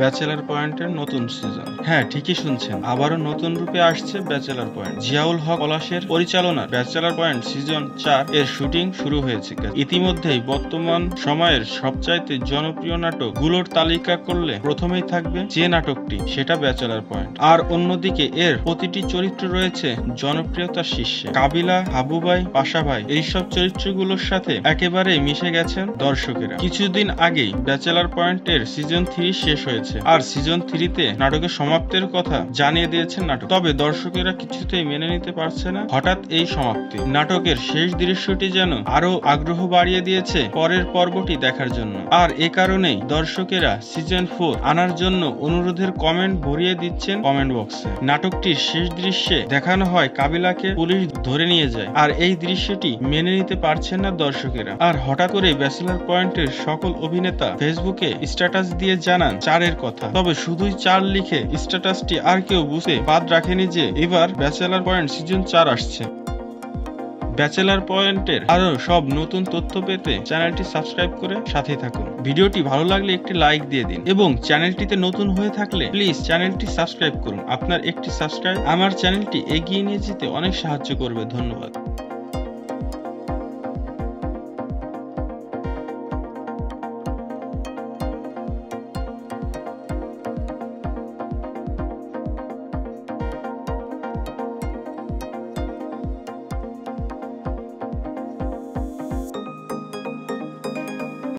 Bachelor পয়েন্টের নতুন season. হ্যাঁ, ঠিকই শুনছেন, আবারও নতুন রূপে আসছে ব্যাচেলার পয়েন্ট। জিয়াউল হক পলাশের পরিচালনার ব্যাচেলার পয়েন্ট সিজন 4 এর শুটিং শুরু হয়েছে। ইতিমধ্যেই বর্তমান সময়ের সবচাইতে জনপ্রিয় নাটক গুলোর তালিকা করলে প্রথমেই থাকবে যে নাটকটি, সেটা ব্যাচেলার পয়েন্ট। আর অন্যদিকে এর প্রতিটি চরিত্র রয়েছে জনপ্রিয়তার শীর্ষে। কাবিলা, হাবু ভাই, পাশা ভাই এইসব চরিত্রগুলোর সাথে একেবারেই মিশে গেছেন দর্শকেরা। কিছুদিন আগেই ব্যাচেলার পয়েন্টের সিজন 3 শেষ হয়েছে, আর সিজন 3-তে নাটকের সমাপ্তির কথা জানিয়ে দিয়েছেন নাটক। তবে দর্শকেরা কিছুতেই মেনে নিতে পারছে না হঠাৎ এই সমাপ্তি। নাটকের শেষ দৃশ্যটি যেন আরো আগ্রহ বাড়িয়ে দিয়েছে পরের পর্বটি দেখার জন্য। আর এ কারণেই দর্শকেরা সিজন 4 আনার জন্য অনুরোধের কমেন্ট ভরিয়ে দিচ্ছেন কমেন্ট বক্সে। নাটকটির শেষ দৃশ্যে দেখানো হয় কাবিলাকে পুলিশ ধরে নিয়ে যায়, আর এই দৃশ্যটি মেনে নিতে পারছেন না দর্শকেরা। আর হঠাৎ করে ব্যাচেলার পয়েন্টের সকল অভিনেতা ফেসবুকে স্ট্যাটাস দিয়ে জানান 4-এর কথা। তবে শুধুই 4 লিখে স্ট্যাটাসটি আর কেউ বুঝে বাদ রাখেনি যে এবার ব্যাচেলার পয়েন্ট সিজন 4 আসছে। ব্যাচেলার পয়েন্টের আরো সব নতুন তথ্য পেতে চ্যানেলটি সাবস্ক্রাইব করে সাথে থাকুন। ভিডিওটি ভালো লাগলে একটি লাইক দিয়ে দিন, এবং চ্যানেলটিতে নতুন হয়ে থাকলে প্লিজ চ্যানেলটি সাবস্ক্রাইব করুন। আপনার একটি সাবস্ক্রাইব আমার চ্যানেলটি এগিয়ে নিয়ে যেতে অনেক সাহায্য করবে। ধন্যবাদ।